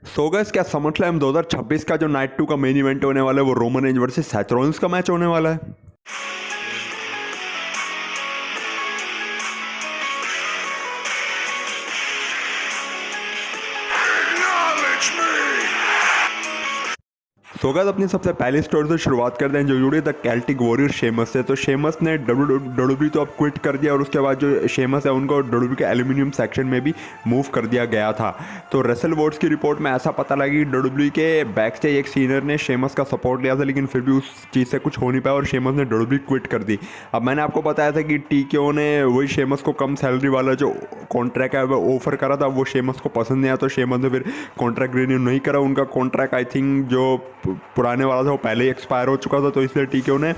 So guys, क्या SummerSlam 2026 का जो नाइट 2 का मेन इवेंट होने वाला है वो Roman Reigns versus Seth Rollins का मैच होने वाला है। सो गाइस, अपनी सबसे पहली स्टोरी से शुरुआत करते हैं जो जुड़ी द कैल्टिक वॉरियर शेमस से। तो शेमस ने डब्ल्यूडब्ल्यूई तो अब क्विट कर दिया और उसके बाद जो शेमस है उनको डब्ल्यूडब्ल्यूई के एल्यूमिनियम सेक्शन में भी मूव कर दिया गया था। तो रेसल वॉर्ड्स की रिपोर्ट में ऐसा पता लगा कि डब्ल्यूडब्ल्यूई के बैक स्टेज एक सीनियर ने शेमस का सपोर्ट लिया था, लेकिन फिर भी उस चीज़ से कुछ हो नहीं पाया और शेमस ने डब्ल्यूडब्ल्यूई क्विट कर दी। अब मैंने आपको बताया था कि टीकेओ ने वही शेमस को कम सैलरी वाला जो कॉन्ट्रैक्ट है वो ऑफर करा था, वो शेमस को पसंद नहीं आया तो शेमस ने फिर कॉन्ट्रैक्ट रिन्यू नहीं करा। उनका कॉन्ट्रैक्ट आई थिंक जो पुराने वाला था वो पहले ही एक्सपायर हो चुका था, तो इसलिए टीकेओ ने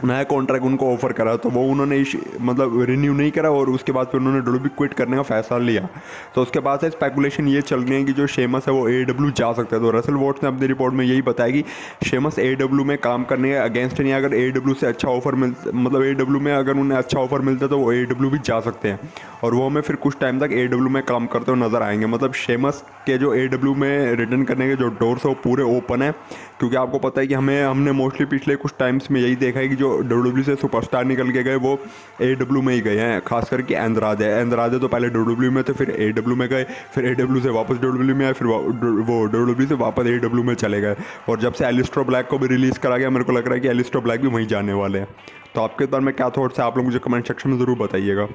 नया कॉन्ट्रैक्ट उनको ऑफर करा, तो वो उन्होंने मतलब रिन्यू नहीं करा और उसके बाद फिर उन्होंने डब्ल्यूडब्ल्यूई क्विट करने का फैसला लिया। तो उसके बाद से स्पेकुलेशन ये चल रही है कि जो शेमस है वो एडब्ल्यू जा सकता है। तो रसल वॉट्स ने अपनी रिपोर्ट में यही बताया कि शेमस एडब्ल्यू में काम करने के अगेंस्ट नहीं, अगर एडब्ल्यू से अच्छा ऑफर मतलब एडब्ल्यू में अगर उन्हें अच्छा ऑफर मिलता है तो वो एडब्ल्यू भी जा सकते हैं और वो हमें फिर कुछ टाइम तक एडब्ल्यू में काम करते हुए नजर आएंगे। मतलब शेमस के जो एडब्ल्यू में रिटर्न करने के जो डोर्स है वो पूरे ओपन है, क्योंकि आपको पता है कि हमने मोस्टली पिछले कुछ टाइम्स में यही देखा है कि जो डब्ल्यूडब्ल्यूई से सुपरस्टार निकल के गए वो एडब्ल्यू में ही गए हैं। खास करके एंद्रादे तो पहले डब्ल्यूडब्ल्यूई में थे, फिर एडब्ल्यू में गए, फिर एडब्ल्यू से वापस डब्ल्यूडब्ल्यूई में आए, फिर वो डब्ल्यूडब्ल्यूई से वापस एडब्ल्यू में चले गए। और जब से एलिस्टर ब्लैक को भी रिलीज़ करा गया, मेरे को लग रहा है कि एलिस्टर ब्लैक भी वहीं जाने वाले हैं। तो आपके बारे में क्या थॉट्स है आप लोग मुझे कमेंट सेक्शन में ज़रूर बताइएगा।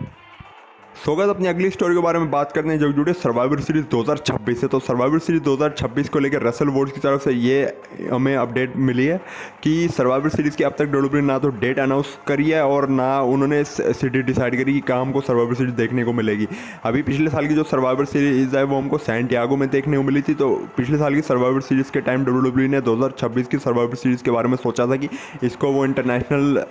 सो गाइस, अपनी अगली स्टोरी के बारे में बात करते हैं जो जुड़े सर्वाइवर सीरीज 2026 से। तो सर्वाइवर सीरीज 2026 को लेकर रसल वॉर्ड्स की तरफ से ये हमें अपडेट मिली है कि सर्वाइवर सीरीज की अब तक डब्ल्यूडब्ल्यूई ना तो डेट अनाउंस करी है और ना उन्होंने सिटी डिसाइड करी कि कहाँ हमको सर्वाइवर सीरीज देखने को मिलेगी। अभी पिछले साल की जो सर्वाइवर सीरीज है वो हमको सैंटियागो में देखने को मिली थी। तो पिछले साल की सर्वाइवर सीरीज के टाइम डब्ल्यूडब्ल्यूई ने 2026 की सर्वाइवर सीरीज के बारे में सोचा था कि इसको वो इंटरनेशनल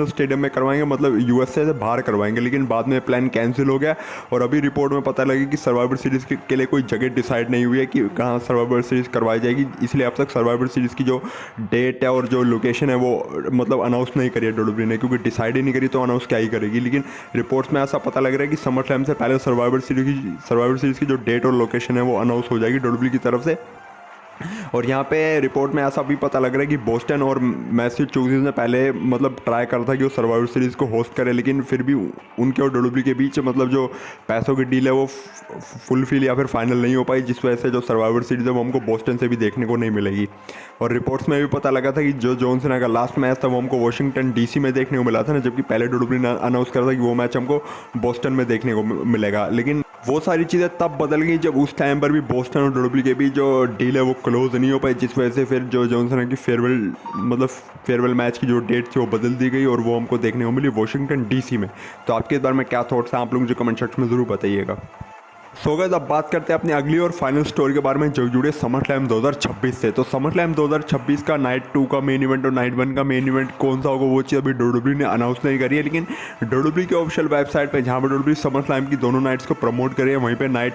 स्टेडियम में करवाएंगे, मतलब यूएसए से बाहर करवाएंगे, लेकिन बाद में प्लान कैंसिल हो गया और अभी रिपोर्ट में पता लगा कि सर्वाइवर सीरीज के लिए कोई जगह डिसाइड नहीं हुई है कि कहाँ सर्वाइवर सीरीज करवाई जाएगी। इसलिए अब तक सर्वाइवर सीरीज की जो डेट है और जो लोकेशन है वो मतलब अनाउंस नहीं करी है डब्ल्यूडब्ल्यूई ने, क्योंकि डिसाइड ही नहीं करी तो अनाउंस क्या ही करेगी। लेकिन रिपोर्ट्स में ऐसा पता लग रहा है कि समर स्लैम से पहले सर्वाइवर सीरीज की जो डेट और लोकेशन है वो अनाउंस हो जाएगी डब्ल्यूडब्ल्यूई की तरफ से। और यहाँ पे रिपोर्ट में ऐसा भी पता लग रहा है कि बोस्टन और मैसाचुसेट्स ने पहले मतलब ट्राई करा था कि वो सर्वाइवर सीरीज़ को होस्ट करे, लेकिन फिर भी उनके और डब्ल्यूडब्ल्यूई के बीच मतलब जो पैसों की डील है वो फुलफिल या फिर फाइनल नहीं हो पाई, जिस वजह से जो सर्वाइवर सीरीज़ है वो हमको बोस्टन से भी देखने को नहीं मिलेगी। और रिपोर्ट्स में भी पता लगा था कि जो जॉन सीना का लास्ट मैच था वो हमको वाशिंगटन डीसी में देखने को मिला था ना, जबकि पहले डब्ल्यूडब्ल्यूई ने अनाउंस करा था कि वो मैच हमको बोस्टन में देखने को मिलेगा। लेकिन वो सारी चीज़ें तब बदल गई जब उस टाइम पर भी बोस्टन और डब्ल्यूडब्ल्यूई के बीच जो डील है वो क्लोज नहीं हो पाई, जिस वजह से फिर जो जॉन सीना की फेयरवेल मैच की जो डेट थी वो बदल दी गई और वो हमको देखने को मिली वाशिंगटन डीसी में। तो आपके इस बारे में क्या थॉट्स हैं आप लोग मुझे कमेंट सेक्शन में ज़रूर बताइएगा। सो गाइस, अब बात करते हैं अपनी अगली और फाइनल स्टोरी के बारे में जो जुड़े समरस्लैम 2026 से। तो समरस्लैम 2026 का नाइट 2 का मेन इवेंट और नाइट 1 का मेन इवेंट कौन सा होगा वो चीज़ अभी डब्ल्यूडब्ल्यूई ने अनाउंस नहीं करी है, लेकिन डब्ल्यूडब्ल्यूई के ऑफिशियल वेबसाइट पे जहाँ पर डब्ल्यूडब्ल्यूई समरस्लैम की दोनों नाइट्स को प्रमोट करे हैं, वहीं पर नाइट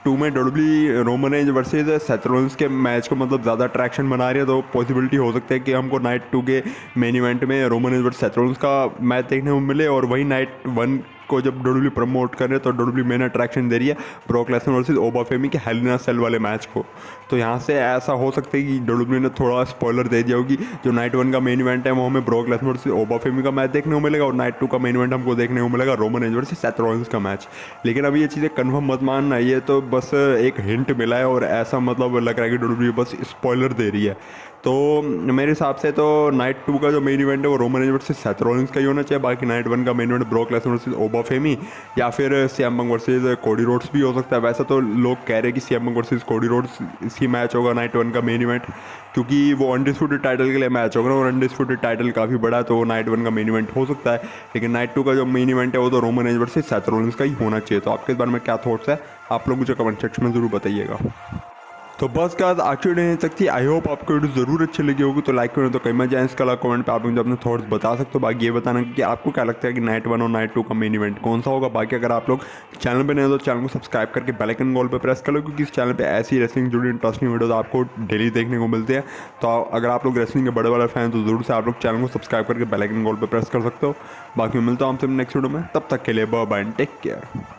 2 में WWE Roman Reigns versus Seth Rollins के मैच को मतलब ज़्यादा अट्रैक्शन बना रही है। तो पॉसिबिलिटी हो सकता है कि हमको नाइट 2 के मेन इवेंट में Roman Reigns versus Seth Rollins का मैच देखने को मिले और वही नाइट 1 को जब डब्ल्यूडब्ल्यूई प्रमोट कर रहे हैं तो डब्ल्यूडब्ल्यूई मेन अट्रैक्शन दे रही है ब्रॉक लेसनर वर्सेस ओबाफेमी के हेल इन अ सेल वाले मैच को। तो यहाँ से ऐसा हो सकता है कि डब्ल्यूडब्ल्यूई ने थोड़ा स्पॉइलर दे दिया होगी, जो नाइट 1 का मेन इवेंट है वो हमें ब्रॉक लेसनर वर्सेस ओबाफेमी का मैच देखने को मिलेगा और नाइट 2 का मेन इवेंट हमको देखने को मिलेगा Roman Reigns versus Seth Rollins का मैच। लेकिन अभी ये चीज़ें कन्फर्म मत मानना, ये तो बस एक हिंट मिला है और ऐसा मतलब लग रहा है कि डब्ल्यूडब्ल्यूई बस स्पॉइलर दे रही है। तो मेरे हिसाब से तो नाइट 2 का जो मेन इवेंट है वो Roman Reigns versus Seth Rollins का ही होना चाहिए, बाकी नाइट 1 का main event Brock Lesnar versus Obafemi या फिर CM Punk versus Cody Rhodes भी हो सकता है। वैसे तो लोग कह रहे हैं कि CM Punk versus Cody roads इसी मैच होगा नाइट 1 का मेन इवेंट, क्योंकि वो अनडिस्प्यूटेड टाइटल के लिए मैच होगा और अनडिस्प्यूटेड टाइटल काफ़ी बड़ा है, तो वो नाइट 1 का मेन इवेंट हो सकता है। लेकिन नाइट 2 का जो मेन इवेंट है वो तो Roman Reigns versus Seth Rollins का ही होना चाहिए। तो आपके इस बारे में क्या थॉट्स है आप लोग मुझे कमेंट सेक्शन में ज़रूर बताइएगा। तो बस का आज की वीडियो तक थी। आई होप आपको वीडियो ज़रूर अच्छी लगी होगी, तो लाइक करें तो कहीं मत जाए इसका कमेंट पे आप मुझे अपने थॉट्स बता सकते हो। बाकी ये बताना कि आपको क्या लगता है कि नाइट 1 और नाइट 2 का मेन इवेंट कौन सा होगा। बाकी अगर आप लोग चैनल पर नए हो तो चैनल को सब्सक्राइब करके बेल आइकन कॉल पर प्रेस कर लो, क्योंकि इस चैनल पर ऐसी रेसलिंग जुड़ी इंटरेस्टिंग वीडियोज आपको डेली देखने को मिलते हैं। तो अगर आप लोग रेसलिंग के बड़े फैन तो ज़रूर से आप लोग चैनल को सब्सक्राइब करके बेल आइकन कॉल पर प्रेस कर सकते हो। बाकी मिलता हूँ आपसे नेक्स्ट वीडियो में, तब तक के लिए बाय बाय, टेक केयर।